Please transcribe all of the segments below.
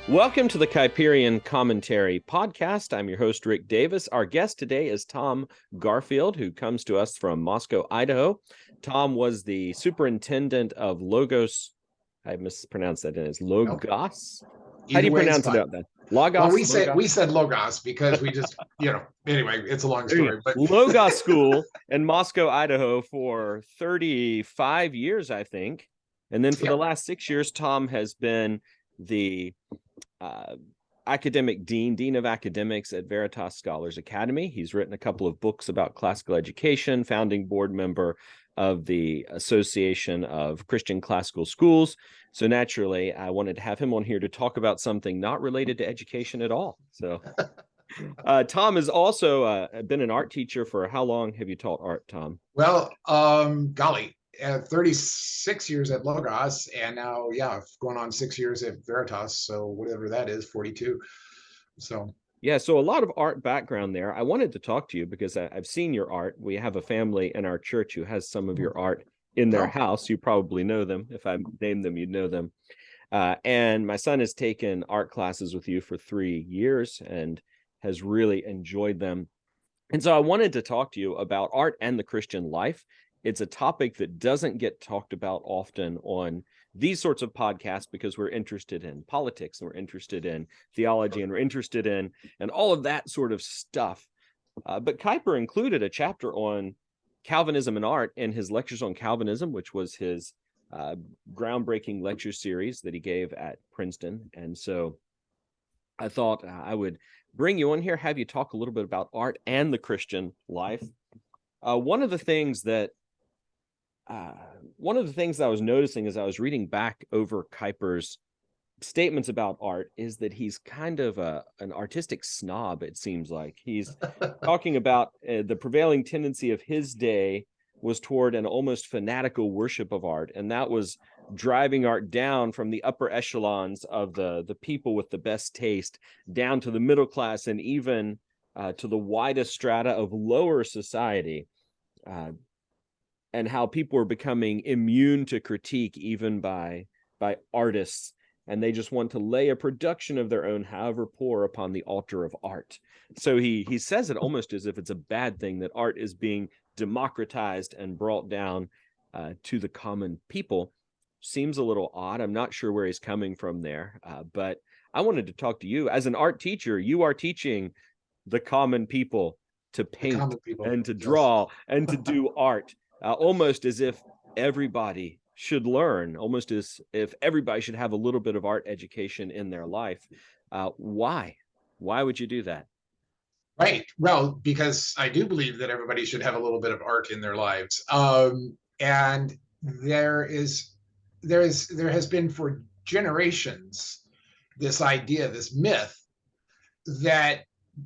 Welcome to the Kuyperian Commentary Podcast. I'm your host, Rick Davis. Our guest today is Tom Garfield, who comes to us from Moscow, Idaho. Tom was the superintendent of Logos. I mispronounced that. It's Logos. How do you pronounce it out there? Logos. Well, we said Logos because we just, anyway, it's a long story. But Logos School in Moscow, Idaho for 35 years, I think. And then for the last 6 years, Tom has been the academic dean of academics at Veritas Scholars Academy. He's written a couple of books about classical education, founding board member of the Association of Christian Classical Schools. So naturally, I wanted to have him on here to talk about something not related to education at all. So Tom has also been an art teacher for how long have you taught art, Tom? Well, golly, 36 years at Logos, and now, going on 6 years at Veritas. So whatever that is, 42. So a lot of art background there. I wanted to talk to you because I've seen your art. We have a family in our church who has some of your art in their house. You probably know them. If I named them, you'd know them. And my son has taken art classes with you for 3 years and has really enjoyed them. And so I wanted to talk to you about art and the Christian life. It's a topic that doesn't get talked about often on these sorts of podcasts because we're interested in politics and we're interested in theology and we're interested in and all of that sort of stuff. But Kuyper included a chapter on Calvinism and art in his lectures on Calvinism, which was his groundbreaking lecture series that he gave at Princeton. And so I thought I would bring you on here, have you talk a little bit about art and the Christian life. One of the things that I was noticing as I was reading back over Kuyper's statements about art is that he's kind of an artistic snob, it seems like. He's talking about the prevailing tendency of his day was toward an almost fanatical worship of art, and that was driving art down from the upper echelons of the people with the best taste down to the middle class and even to the widest strata of lower society. And how people are becoming immune to critique even by artists, and they just want to lay a production of their own, however poor, upon the altar of art. So he says it almost as if it's a bad thing that art is being democratized and brought down to the common people. Seems a little odd. I'm not sure where he's coming from there, but I wanted to talk to you. As an art teacher, you are teaching the common people to paint and to draw and to do art. Almost as if everybody should learn, almost as if everybody should have a little bit of art education in their life. Why? Why would you do that? Right. Well, because I do believe that everybody should have a little bit of art in their lives. And there has been for generations this idea, this myth that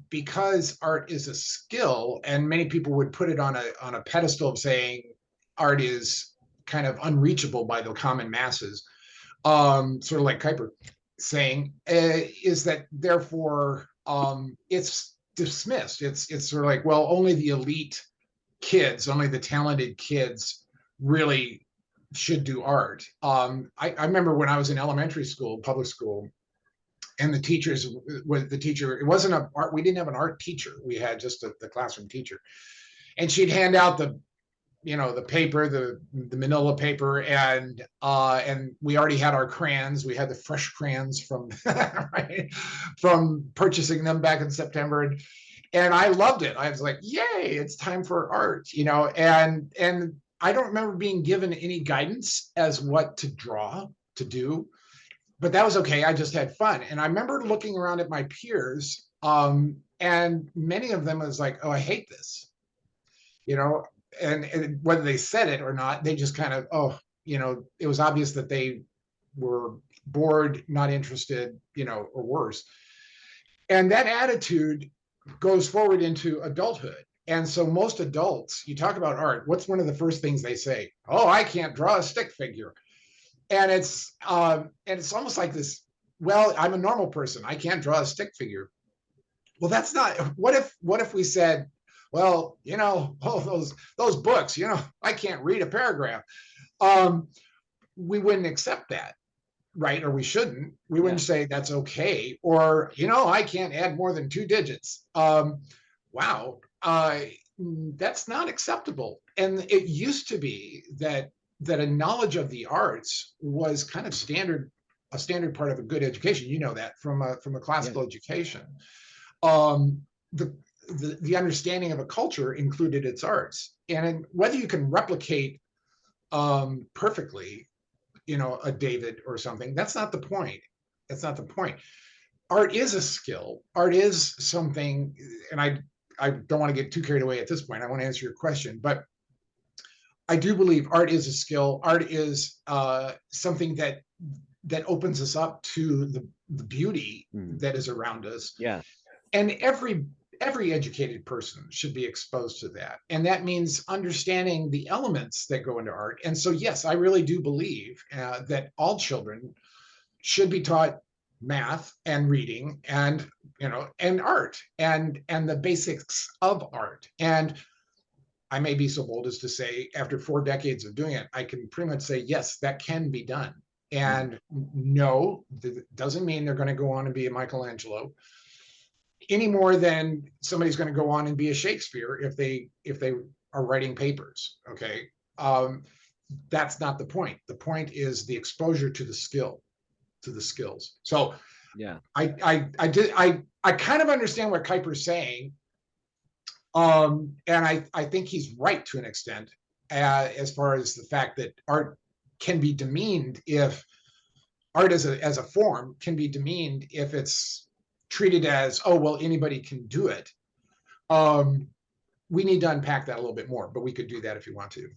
because art is a skill, and many people would put it on a pedestal of saying art is kind of unreachable by the common masses, sort of like Kuyper saying, is that therefore it's dismissed. It's sort of like, well, only the elite kids, only the talented kids really should do art. I remember when I was in elementary school, public school, and the teacher, it wasn't we didn't have an art teacher. We had just the classroom teacher. And she'd hand out the paper, the manila paper, and we already had our crayons. We had the fresh crayons from right, from purchasing them back in September. And I loved it. I was like, yay, it's time for art, and I don't remember being given any guidance as what to draw, to do. But that was okay. I just had fun. And I remember looking around at my peers, and many of them was like, oh, I hate this, and whether they said it or not, they just kind of, it was obvious that they were bored, not interested, or worse. And that attitude goes forward into adulthood. And so most adults, you talk about art, what's one of the first things they say? Oh, I can't draw a stick figure. And it's almost like this, well, I'm a normal person, I can't draw a stick figure. Well, that's not, what if we said, well, those books, I can't read a paragraph. We wouldn't accept that. right? Or we shouldn't. We Yeah. wouldn't say that's okay. Or, I can't add more than 2 digits. Wow. That's not acceptable. And it used to be that a knowledge of the arts was kind of a standard part of a good education. You know that from a Yeah. classical education. Um, the, the understanding of a culture included its arts, and whether you can replicate perfectly, a David or something, that's not the point. That's not the point. Art is a skill. Art is something, and I don't want to get too carried away at this point. I want to answer your question, but I do believe art is a skill. Art is something that opens us up to the beauty that is around us. Yeah. And every educated person should be exposed to that. And that means understanding the elements that go into art. And so, yes, I really do believe that all children should be taught math and reading and art and the basics of art. And I may be so bold as to say, after 4 decades of doing it, I can pretty much say, yes, that can be done. And no, that doesn't mean they're going to go on and be a Michelangelo any more than somebody's going to go on and be a Shakespeare if they are writing papers. Okay, that's not the point. The point is the exposure to the skills. So Yeah. I kind of understand what Kuiper's saying, and I think he's right to an extent, as far as the fact that art can be demeaned if art as a form can be demeaned if it's treated as, oh well, anybody can do it. We need to unpack that a little bit more, but we could do that if you want to.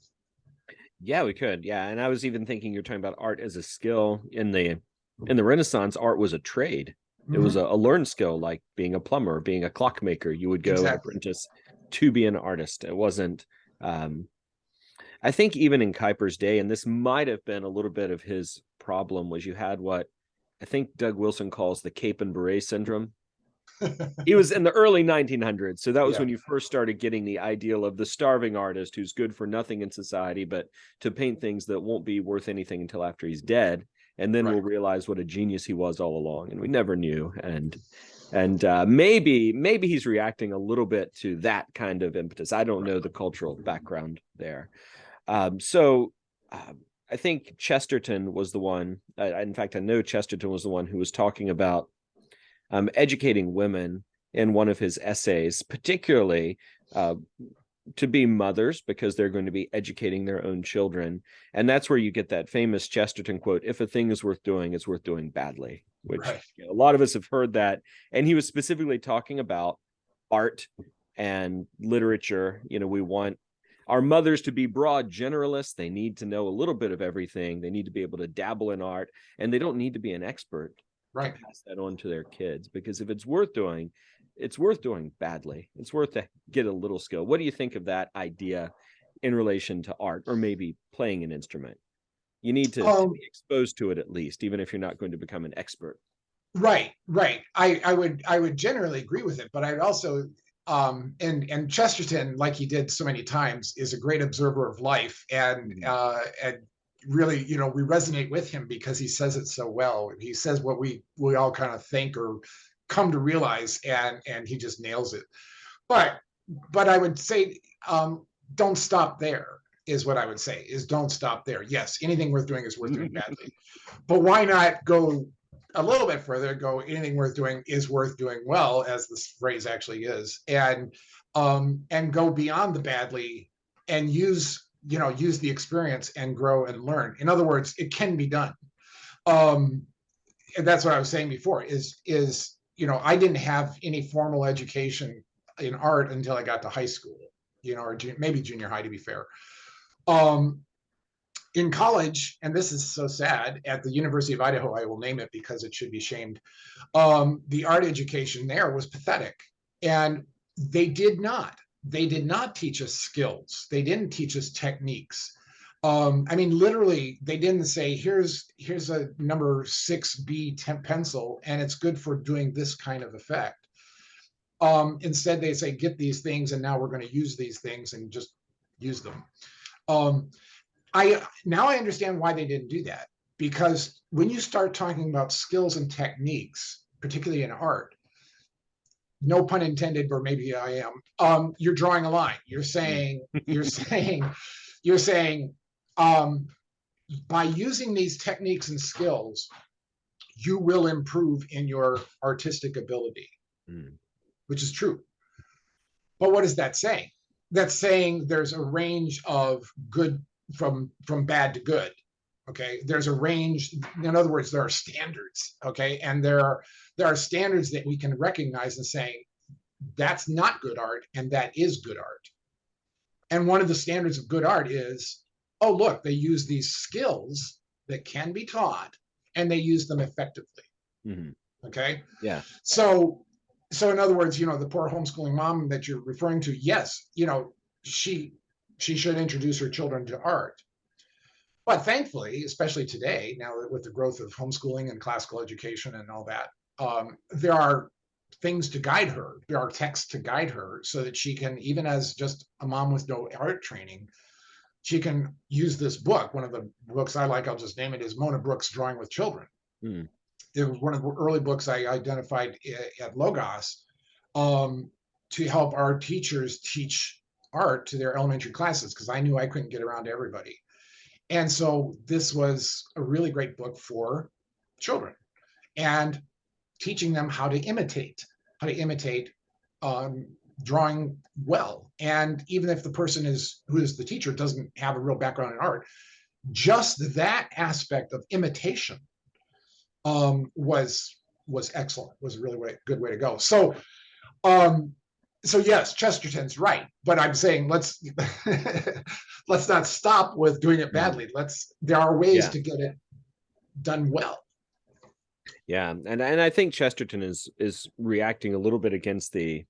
Yeah, we could. Yeah. And I was even thinking you're talking about art as a skill in the Renaissance. Art was a trade. It was a learned skill, like being a plumber, being a clockmaker. You would go and apprentice to be an artist. It wasn't I think even in Kuiper's day, and this might have been a little bit of his problem, was you had what I think Doug Wilson calls the cape and beret syndrome. He was in the early 1900s, so that was when you first started getting the ideal of the starving artist who's good for nothing in society but to paint things that won't be worth anything until after he's dead, and then we'll realize what a genius he was all along, and we never knew. And maybe he's reacting a little bit to that kind of impetus. I don't know the cultural background there. I think Chesterton was the one. In fact, I know Chesterton was the one who was talking about educating women in one of his essays, particularly to be mothers, because they're going to be educating their own children. And that's where you get that famous Chesterton quote, "If a thing is worth doing, it's worth doing badly," which a lot of us have heard that. And he was specifically talking about art and literature. We want our mothers to be broad generalists. They need to know a little bit of everything. They need to be able to dabble in art, and they don't need to be an expert to pass that on to their kids, because if it's worth doing badly. It's worth to get a little skill. What do you think of that idea in relation to art, or maybe playing an instrument? You need to be exposed to it at least, even if you're not going to become an expert. Right. I would generally agree with it, but I'd also and Chesterton, like he did so many times, is a great observer of life, and really, we resonate with him because he says it so well. He says what we all kind of think or come to realize, and he just nails it. But I would say, don't stop there, is what I would say, is don't stop there. Yes, anything worth doing is worth doing badly, but why not go a little bit further, go anything worth doing is worth doing well, as this phrase actually is, and go beyond the badly and use the experience and grow and learn. In other words, it can be done. And that's what I was saying before, is I didn't have any formal education in art until I got to high school, or maybe junior high, to be fair. In college, and this is so sad, at the University of Idaho, I will name it because it should be shamed, the art education there was pathetic. And they did not teach us skills. They didn't teach us techniques. Literally, they didn't say, here's a number 6B temp pencil, and it's good for doing this kind of effect. Instead, they say, get these things, and now we're going to use these things, and just use them. I understand why they didn't do that, because when you start talking about skills and techniques, particularly in art, no pun intended, or maybe I am, you're drawing a line. You're saying, um, by using these techniques and skills, you will improve in your artistic ability, which is true. But what is that saying? That's saying there's a range of good from bad to good. Okay, there's a range. In other words, there are standards. Okay, and there are standards that we can recognize and saying that's not good art and that is good art. And one of the standards of good art is, oh look, they use these skills that can be taught and they use them effectively. Okay. Yeah. So in other words, the poor homeschooling mom that you're referring to, yes, she should introduce her children to art. But thankfully, especially today, now with the growth of homeschooling and classical education and all that, there are things to guide her. There are texts to guide her so that she can, even as just a mom with no art training, she can use this book. One of the books I like, I'll just name it, is Mona Brooks' Drawing with Children. It was one of the early books I identified at Logos to help our teachers teach art to their elementary classes, because I knew I couldn't get around to everybody. And so this was a really great book for children and teaching them how to imitate drawing well. And even if the person who is the teacher doesn't have a real background in art, just that aspect of imitation was excellent, was a really good way to go. So yes, Chesterton's right, but I'm saying let's not stop with doing it badly. There are ways to get it done well. Yeah, and I think Chesterton is reacting a little bit against the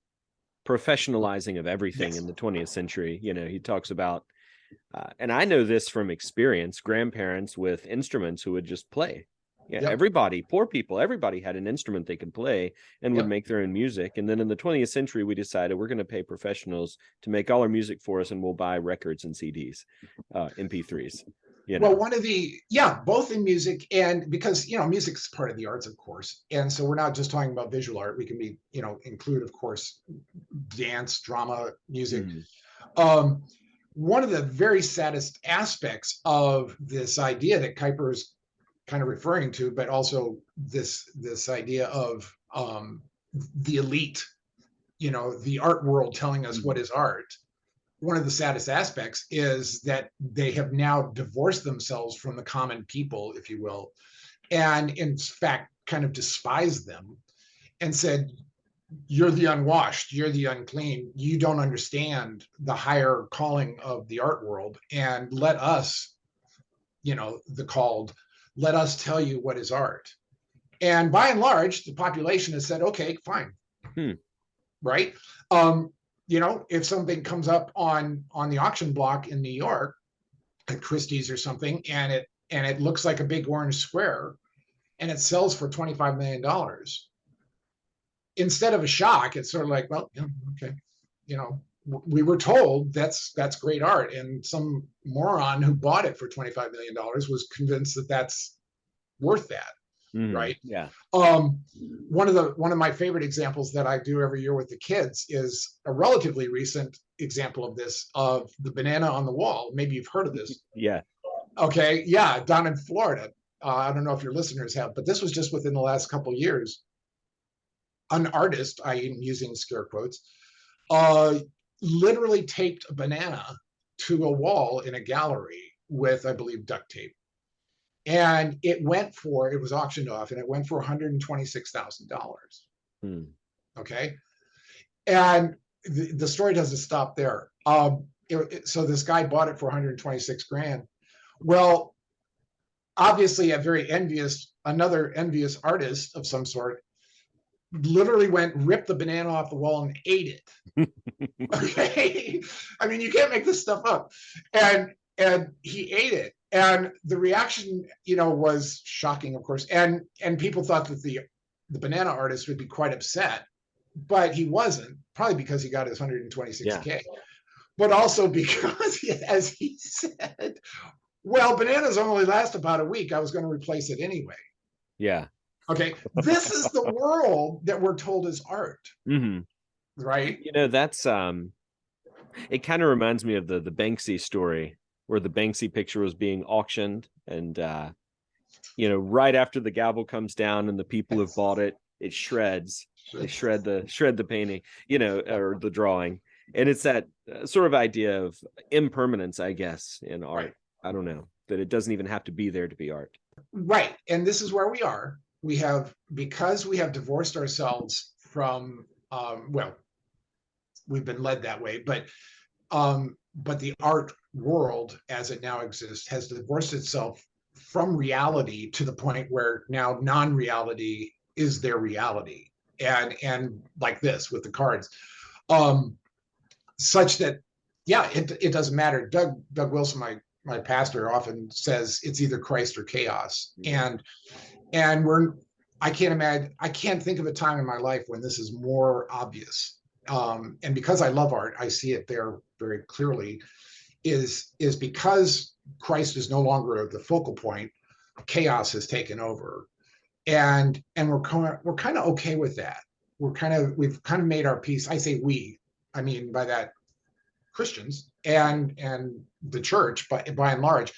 professionalizing of everything in the 20th century. He talks about, and I know this from experience, grandparents with instruments who would just play. Everybody, poor people, everybody had an instrument they could play and would make their own music. And then in the 20th century, we decided we're going to pay professionals to make all our music for us, and we'll buy records and CDs, MP3s. Well, both in music, and because music's part of the arts, of course, and so we're not just talking about visual art. We can be include, of course, dance, drama, music. One of the very saddest aspects of this idea that Kuiper is kind of referring to, but also this idea of the elite, the art world telling us what is art. One of the saddest aspects is that they have now divorced themselves from the common people, if you will, and in fact kind of despised them and said, you're the unwashed, you're the unclean, you don't understand the higher calling of the art world, and let us, the called, let us tell you what is art. And by and large, the population has said, okay, fine. Right? If something comes up on the auction block in New York at Christie's or something, and it looks like a big orange square, and it sells for $25 million, instead of a shock, it's sort of like, well, okay, we were told that's great art, and some moron who bought it for $25 million was convinced that that's worth that. Right. Yeah. One of my favorite examples that I do every year with the kids is a relatively recent example of this, of the banana on the wall. Maybe you've heard of this. Yeah. Okay. Yeah. Down in Florida. I don't know if your listeners have, but this was just within the last couple of years. An artist, I am using scare quotes, literally taped a banana to a wall in a gallery with, I believe, duct tape. And it was auctioned off, and it went for $126,000. Okay. And the story doesn't stop there. So this guy bought it for 126 grand. Well, obviously another envious artist of some sort literally ripped the banana off the wall and ate it. Okay. I mean, you can't make this stuff up. And he ate it. And the reaction, was shocking, of course. And people thought that the banana artist would be quite upset, but he wasn't, probably because he got his 126K, but also because, as he said, Well, bananas only last about a week. I was going to replace it anyway. Yeah. Okay. This is the world that we're told is art, Hmm. right? That's it kind of reminds me of the Banksy story where the Banksy picture was being auctioned and right after the gavel comes down and the people who've Yes. bought it, it shreds. They shred the painting, or the drawing. And it's that sort of idea of impermanence, I guess, in Right. art. I don't know, that it doesn't even have to be there to be art. Right. And this is where we are. We have, because we have divorced ourselves from, well, we've been led that way, but the art world as it now exists has divorced itself from reality to the point where now non-reality is their reality. And like this with the cards, um, such that, yeah, it doesn't matter. Doug Wilson, my pastor, often says it's either Christ or chaos. And we're I can't think of a time in my life when this is more obvious. And because I love art, I see it there very clearly. Is because Christ is no longer the focal point, chaos has taken over, and we're kind of okay with that. We've kind of made our peace. I say we, I mean by that Christians and the church, by and large,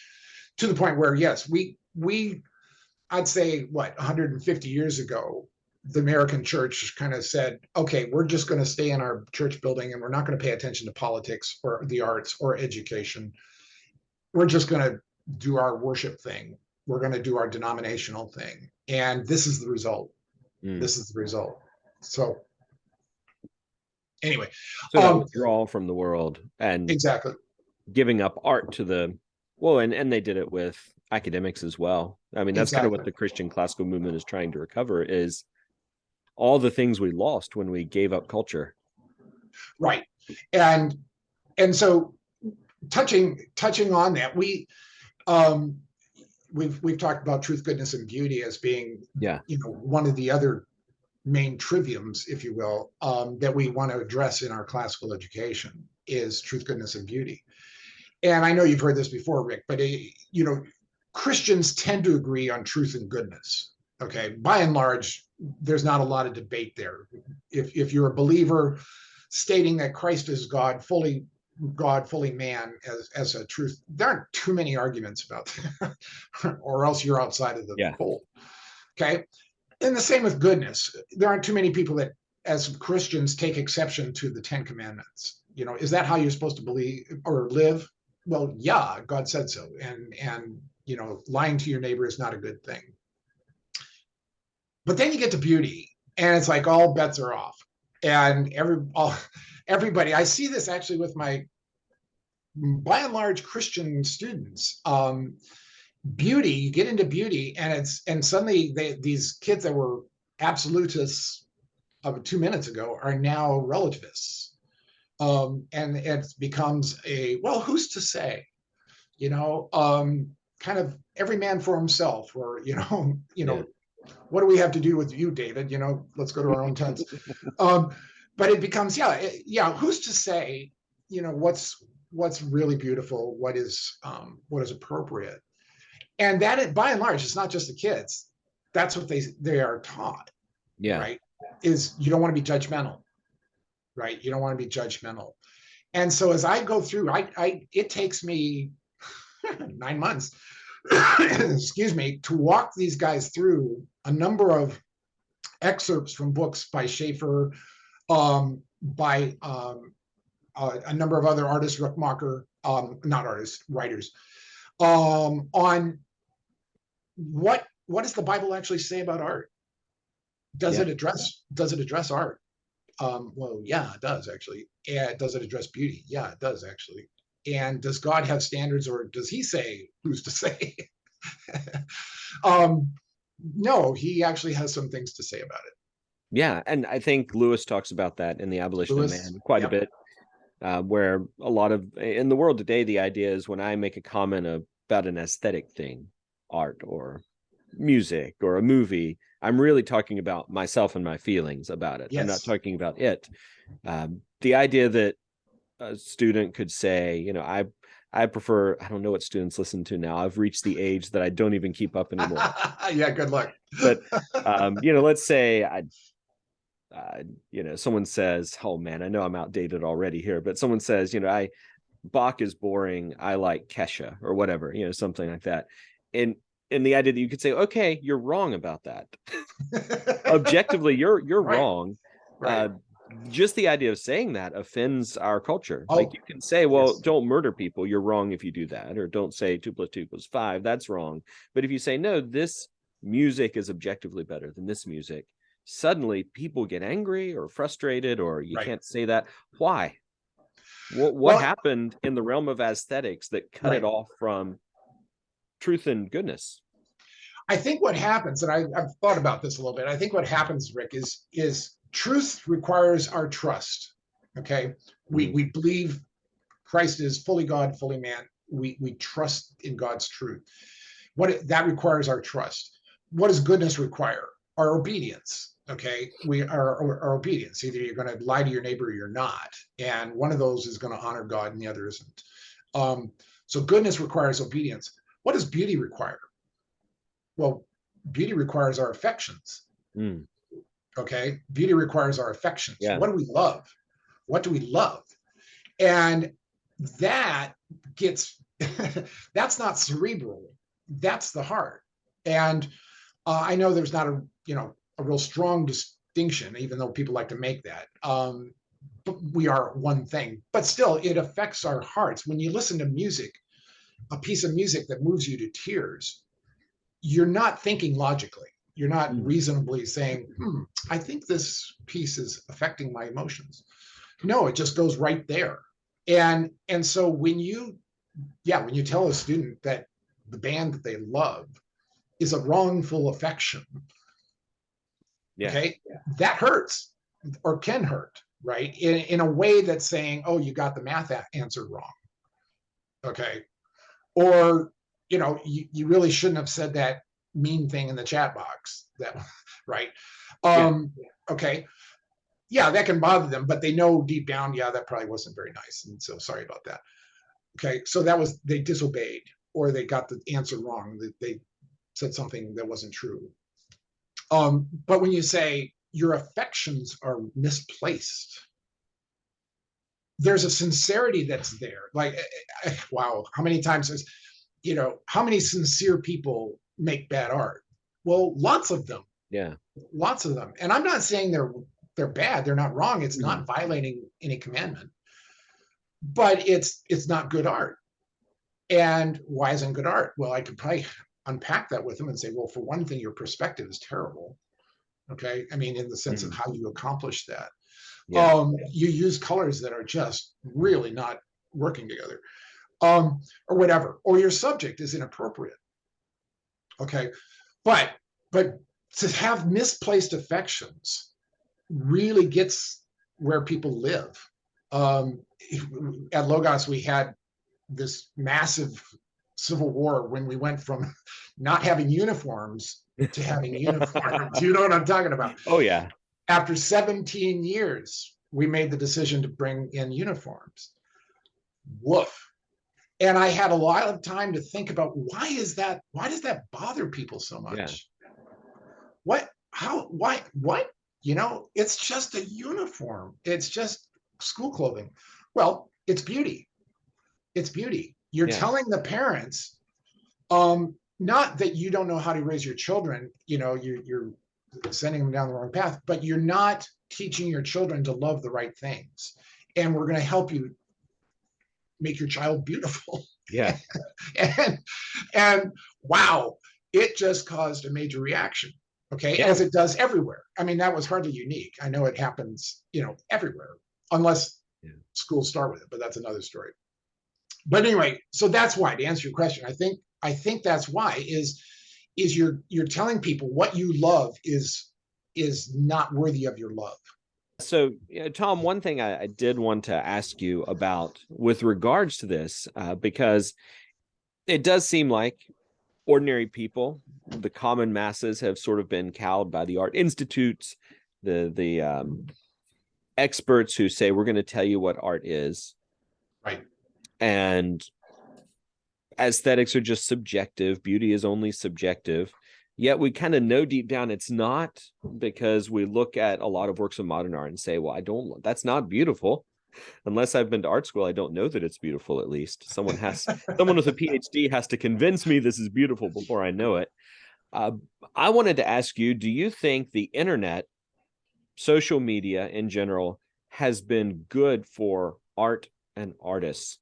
to the point where yes, we I'd say what 150 years ago, the American church kind of said, okay, we're just going to stay in our church building and we're not going to pay attention to politics or the arts or education. We're just going to do our worship thing. We're going to do our denominational thing. And this is the result. Mm. This is the result. So anyway, So that withdrawal from the world and exactly. giving up art to the well, and they did it with academics as well. I mean, that's kind of what Exactly. the Christian classical movement is trying to recover, is all the things we lost when we gave up culture. Right. And and so touching on that, um we've talked about truth, goodness, and beauty as being, Yeah. one of the other main triviums, if you will, that we want to address in our classical education is truth, goodness, and beauty. And I know you've heard this before, Rick, but Christians tend to agree on truth and goodness. Okay, by and large, there's not a lot of debate there. If you're a believer stating that Christ is God, fully man, as a truth, there aren't too many arguments about that, or else you're outside of the Yeah. fold. Okay, and the same with goodness. There aren't too many people that, as Christians, take exception to the Ten Commandments. Is that how you're supposed to believe or live? Well, yeah, God said so, and lying to your neighbor is not a good thing. But then you get to beauty, and it's like all bets are off, and everybody. I see this actually with my, by and large, Christian students. Beauty, you get into beauty, and suddenly these kids that were absolutists of 2 minutes ago are now relativists. And it becomes a, well, who's to say, kind of every man for himself, or Yeah. what do we have to do with you, David? Let's go to our own tents. um, but it becomes, yeah, who's to say, what's really beautiful, what is appropriate. And that, by and large, it's not just the kids. That's what they are taught, Yeah. right? Is you don't want to be judgmental, right? You don't want to be judgmental. And so as I go through, it takes me 9 months, excuse me, to walk these guys through a number of excerpts from books by Schaeffer, by a number of other artists, Ruckmacher, not artists, writers, on what does the Bible actually say about art? Does Yeah. it address art? Well, yeah, it does actually. Yeah, does it address beauty? Yeah, it does actually. And does God have standards, or does he say who's to say? um, no, he actually has some things to say about it. Yeah. And I think Lewis talks about that in The Abolition of Lewis, Man quite a yep, bit, where a lot of in the world today, the idea is when I make a comment about an aesthetic thing, art or music or a movie, I'm really talking about myself and my feelings about it. I'm not yes, talking about it. The idea that a student could say, I prefer, I don't know what students listen to now. I've reached the age that I don't even keep up anymore. Yeah, good luck. But let's say someone says, oh man, I know I'm outdated already here, but someone says, I Bach is boring. I like Kesha or whatever, something like that. And the idea that you could say, okay, you're wrong about that. Objectively, you're Right, wrong. right. Just the idea of saying that offends our culture. Oh, Like, you can say, well, yes, don't murder people. You're wrong if you do that. Or don't say 2 + 2 = 5. That's wrong. But if you say, no, this music is objectively better than this music, suddenly people get angry or frustrated, or you right. can't say that. Why? What Well, happened in the realm of aesthetics that cut it right. off from truth and goodness? I think what happens, and I've thought about this a little bit. I think what happens, Rick, is truth requires our trust. Okay, Mhm. we believe Christ is fully God, fully man. We trust in God's truth. That requires our trust. What does goodness require? Our obedience. Okay, our obedience. Either you're going to lie to your neighbor or you're not, and one of those is going to honor God and the other isn't. So goodness requires obedience. What does beauty require? Well, beauty requires our affections. Mm, Okay, beauty requires our affections. yeah. What do we love? What do we love? And that gets that's not cerebral, that's the heart. And I know there's not a real strong distinction, even though people like to make that. But we are one thing, but still it affects our hearts. When you listen to music, a piece of music that moves you to tears, you're not thinking logically. You're not Mm. reasonably saying, I think this piece is affecting my emotions. No, it just goes right there. And so when you tell a student that the band that they love is a wrongful affection, Yeah. okay, that hurts or can hurt, right? In a way that's saying, oh, you got the math answer wrong, okay, or you really shouldn't have said that mean thing in the chat box. That right? Yeah. Okay, yeah, that can bother them, but they know deep down, yeah, that probably wasn't very nice, and so sorry about that. Okay, so they disobeyed, or they got the answer wrong. They said something that wasn't true. But when you say your affections are misplaced, there's a sincerity that's there. Like, wow, how many times is, how many sincere people make bad art? Well, lots of them, Yeah. lots of them. And I'm not saying they're bad. They're not wrong. It's Mhm. not violating any commandment, but it's not good art. And why isn't good art? Well, I could probably unpack that with them and say, well, for one thing, your perspective is terrible. Okay, I mean, in the sense of Mhm. how you accomplish that. Yeah. You use colors that are just really not working together, or whatever, or your subject is inappropriate. Okay, but but to have misplaced affections really gets where people live. Um, at Logos, we had this massive civil war when we went from not having uniforms to having uniforms. You know what I'm talking about? Oh yeah. After 17 years, we made the decision to bring in uniforms. Woof. And I had a lot of time to think about why is that? Why does that bother people so Yeah. much? What? How? Why? What? It's just a uniform. It's just school clothing. Well, it's beauty. It's beauty. You're Yeah. telling the parents, not that you don't know how to raise your children. You're sending them down the wrong path, but you're not teaching your children to love the right things. And we're going to help you make your child beautiful. Yeah. and and wow, it just caused a major reaction. Okay, Yeah. as it does everywhere. I mean, that was hardly unique. I know it happens, everywhere, unless Yeah. schools start with it, but that's another story. But anyway, so that's why, to answer your question, I think that's why is you're telling people what you love is not worthy of your love. So, Tom, one thing I did want to ask you about with regards to this, because it does seem like ordinary people, the common masses, have sort of been cowed by the art institutes, the experts who say we're going to tell you what art is. Right. And aesthetics are just subjective. Beauty is only subjective. Yet we kind of know deep down it's not, because we look at a lot of works of modern art and say, well, that's not beautiful. Unless I've been to art school, I don't know that it's beautiful. At least someone with a PhD has to convince me this is beautiful before I know it. Uh, I wanted to ask you, do you think the internet, social media in general, has been good for art and artists?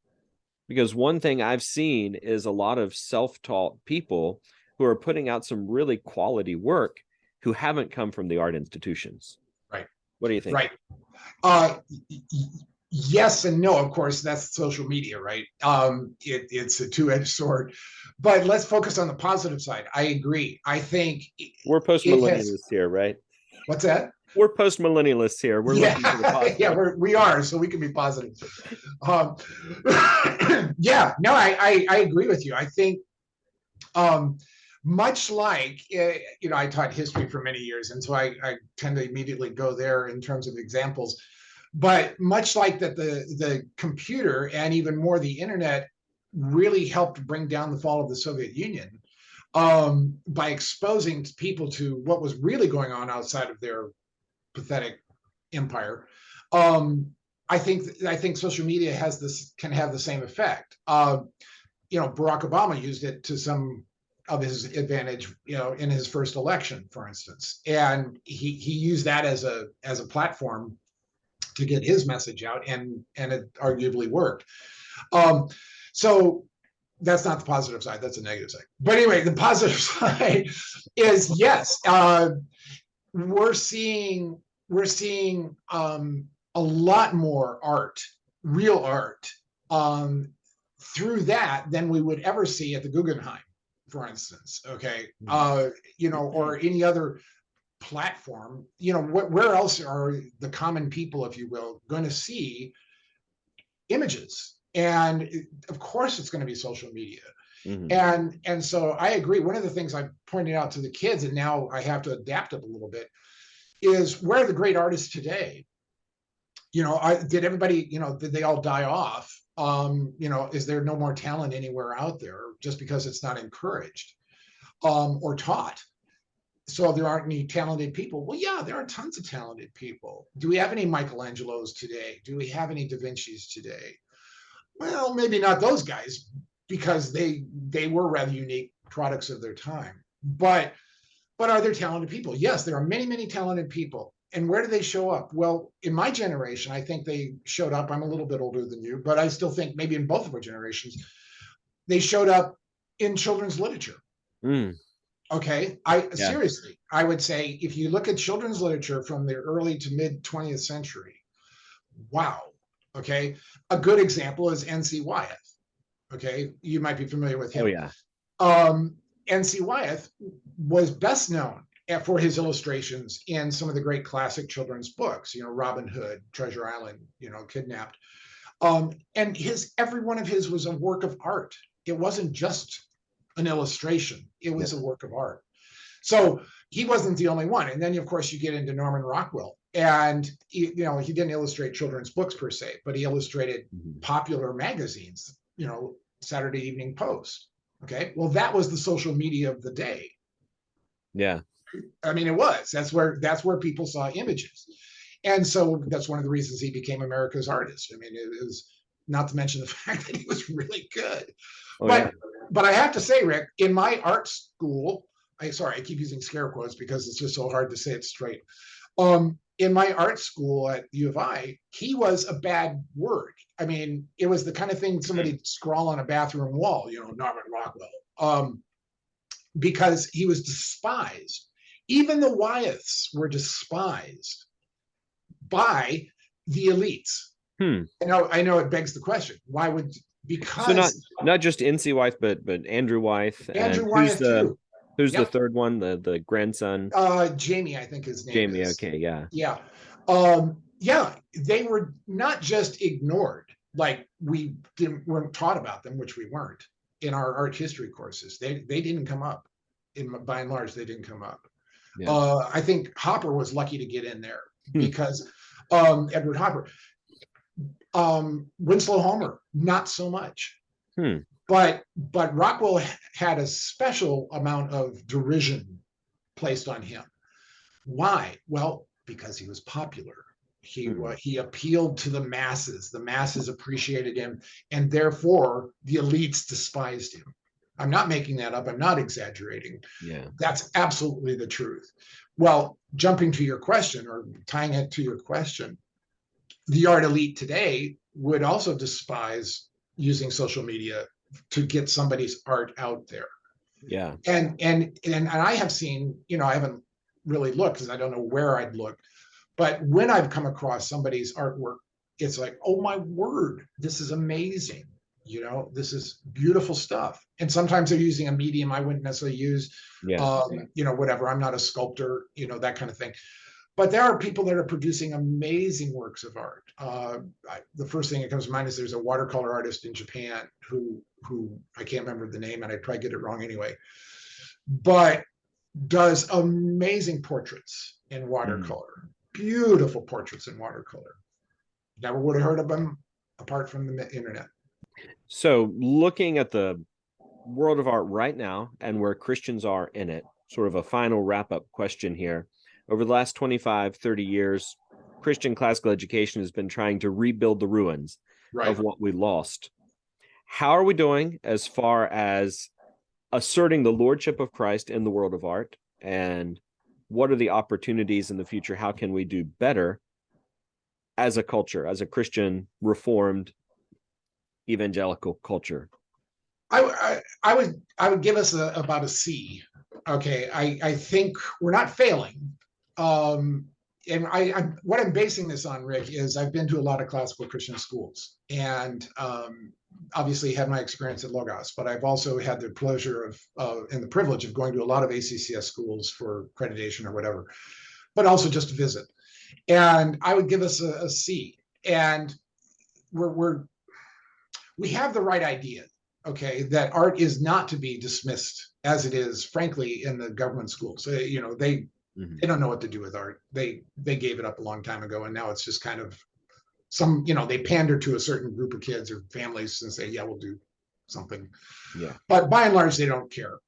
Because one thing I've seen is a lot of self-taught people who are putting out some really quality work who haven't come from the art institutions. Right. What do you think? Right. Yes and no. Of course, that's social media, right? It's a two-edged sword. But let's focus on the positive side. I agree. I think We're it has. post-millennialists here, right? What's that? We're post-millennialists here. We're looking for the Yeah, yeah, positive. we are, so we can be positive. Um, yeah, no, I agree with you. I think um, much like I taught history for many years, and so I tend to immediately go there in terms of examples. But much like that, the computer and even more the internet really helped bring down the fall of the Soviet Union by exposing people to what was really going on outside of their pathetic empire. Um, I think social media can have the same effect. Barack Obama used it to some of his advantage, in his first election, for instance, and he used that as a platform to get his message out, and it arguably worked. Um, so that's not the positive side; that's a negative side. But anyway, the positive side is yes, we're seeing a lot more art, real art, through that than we would ever see at the Guggenheim, for instance. Okay, or any other platform. Where else are the common people, if you will, going to see images? And of course, it's going to be social media. Mm-hmm. And so I agree. One of the things I pointed out to the kids, and now I have to adapt it a little bit, is where are the great artists today? Did everybody, did they all die off? Is there no more talent anywhere out there just because it's not encouraged or taught? So there aren't any talented people. Well, yeah, there are tons of talented people. Do we have any Michelangelos today? Do we have any Da Vinci's today? Well, maybe not those guys, because they were rather unique products of their time. But are there talented people? Yes, there are many, many talented people. And where do they show up? Well, in my generation, I think they showed up. I'm a little bit older than you, but I still think maybe in both of our generations, they showed up in children's literature. Mm. Okay. Seriously, I would say if you look at children's literature from the early to mid 20th century, wow. Okay. A good example is N.C. Wyeth. Okay. You might be familiar with him. Oh, yeah. N.C. Wyeth was best known for his illustrations in some of the great classic children's books, Robin Hood, Treasure Island, Kidnapped. And every one of his was a work of art. It wasn't just an illustration. It was a work of art. So he wasn't the only one. And then, of course, you get into Norman Rockwell. And, he didn't illustrate children's books per se, but he illustrated popular magazines, Saturday Evening Post. Okay. Well, that was the social media of the day. Yeah. I mean, it was. That's where people saw images. And so that's one of the reasons he became America's artist. I mean, it was, not to mention the fact that he was really good. Oh, but I have to say, Rick, in my art school, I keep using scare quotes because it's just so hard to say it straight. In my art school at U of I, he was a bad word. I mean, it was the kind of thing somebody scrawl on a bathroom wall, Norman Rockwell, because he was despised. Even the Wyeths were despised by the elites. I know it begs the question: why would? Because so not just N.C. Wyeth, but Andrew Wyeth. Andrew Wyeth too. Who's the third one? The grandson? Jamie, I think his name Jamie. is. Okay, yeah. Yeah. They were not just ignored, like we weren't taught about them, which we weren't in our art history courses. They didn't come up. By and large, they didn't come up. Yeah. I think Hopper was lucky to get in there because Edward Hopper. Winslow Homer, not so much. Hmm. But Rockwell had a special amount of derision placed on him. Why? Well, because he was popular. Hmm. He appealed to the masses. The masses appreciated him, and therefore the elites despised him. I'm not making that up. I'm not exaggerating. Yeah. That's absolutely the truth. Well, jumping to your question or tying it to your question, the art elite today would also despise using social media to get somebody's art out there. Yeah. And I have seen, I haven't really looked because I don't know where I'd look, but when I've come across somebody's artwork, it's like, oh my word, this is amazing. This is beautiful stuff. And sometimes they're using a medium I wouldn't necessarily use, Yeah. whatever. I'm not a sculptor, that kind of thing. But there are people that are producing amazing works of art. The first thing that comes to mind is there's a watercolor artist in Japan who I can't remember the name, and I probably get it wrong anyway, but does amazing portraits in Mm. watercolor, beautiful portraits in watercolor. Never would have heard of them apart from the internet. So looking at the world of art right now and where Christians are in it, sort of a final wrap-up question here. Over the last 25, 30 years, Christian classical education has been trying to rebuild the ruins Right. of what we lost. How are we doing as far as asserting the lordship of Christ in the world of art? And what are the opportunities in the future? How can we do better as a culture, as a Christian, reformed, evangelical culture? I would give us about a C. Okay, I think we're not failing. And what I'm basing this on, Rick, is I've been to a lot of classical Christian schools, and obviously had my experience at Logos, but I've also had the pleasure of and the privilege of going to a lot of ACCS schools for accreditation or whatever, but also just to visit. And I would give us a C. And we have the right idea, okay, that art is not to be dismissed as it is, frankly, in the government schools. They don't know what to do with art. They gave it up a long time ago, and now it's just kind of they pander to a certain group of kids or families and say, yeah, we'll do something. Yeah. But by and large, they don't care.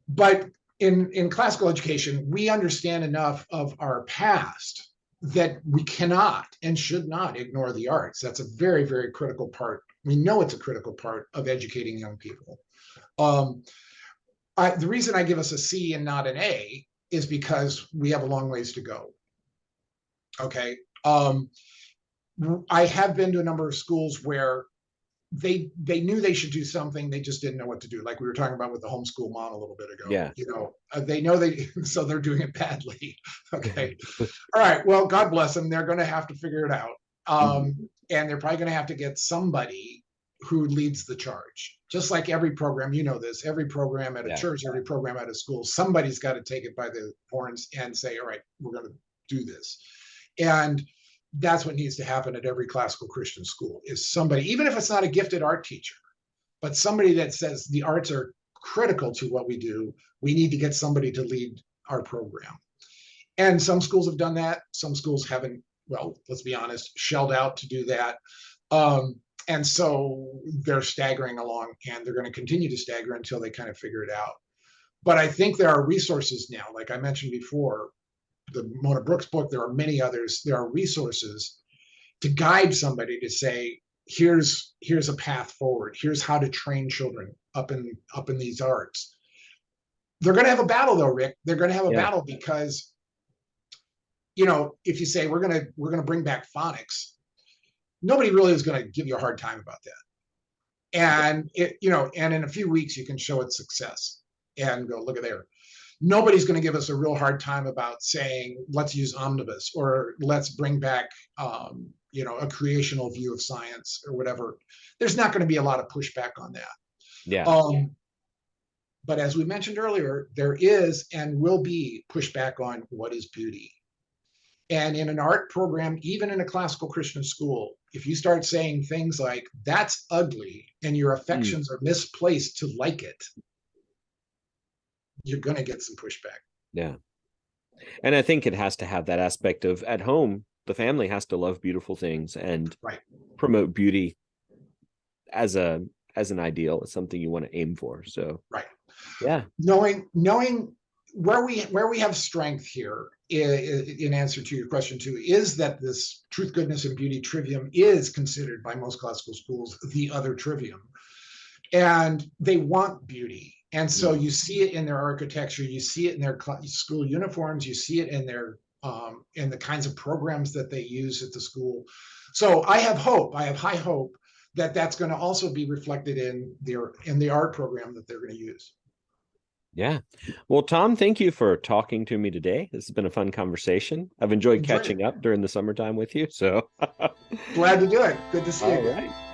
But in classical education, we understand enough of our past that we cannot and should not ignore the arts. That's a very, very critical part. We know it's a critical part of educating young people. The reason I give us a C and not an A is because we have a long ways to go. Okay. I have been to a number of schools where they knew they should do something, they just didn't know what to do, like we were talking about with the homeschool mom a little bit ago. Yeah. They know so they're doing it badly. Okay. All right, well, God bless them, they're going to have to figure it out. And they're probably going to have to get somebody who leads the charge, just like every program, every program at a church, every program at a school, somebody's got to take it by the horns and say, all right, we're going to do this. And that's what needs to happen at every classical Christian school, is somebody, even if it's not a gifted art teacher, but somebody that says the arts are critical to what we do. We need to get somebody to lead our program. And some schools have done that. Some schools haven't, well, let's be honest, shelled out to do that. And so they're staggering along, and they're going to continue to stagger until they kind of figure it out. But I think there are resources now, like I mentioned before, the Mona Brooks book, there are many others. There are resources to guide somebody to say, here's a path forward. Here's how to train children up in these arts. They're going to have a battle, though, Rick. They're going to have a battle because, if you say we're going to bring back phonics, nobody really is going to give you a hard time about that. And and in a few weeks you can show its success and go, look at there. Nobody's going to give us a real hard time about saying, let's use omnibus or let's bring back, a creational view of science or whatever. There's not going to be a lot of pushback on that. Yeah. But as we mentioned earlier, there is and will be pushback on what is beauty. And in an art program, even in a classical Christian school, if you start saying things like, that's ugly, and your affections are misplaced to like it, you're going to get some pushback. Yeah. And I think it has to have that aspect of, at home, the family has to love beautiful things and Right. promote beauty as an ideal. It's something you want to aim for. So Right. yeah. Knowing where we have strength here, in answer to your question too, is that this truth, goodness, and beauty trivium is considered by most classical schools the other trivium, and they want beauty. And so you see it in their architecture, you see it in their school uniforms, you see it in the kinds of programs that they use at the school. So I have high hope that that's going to also be reflected in the art program that they're going to use. Yeah. Well, Tom, thank you for talking to me today. This has been a fun conversation. I've enjoyed catching up during the summertime with you. So glad to do it. Good to see you all again. right.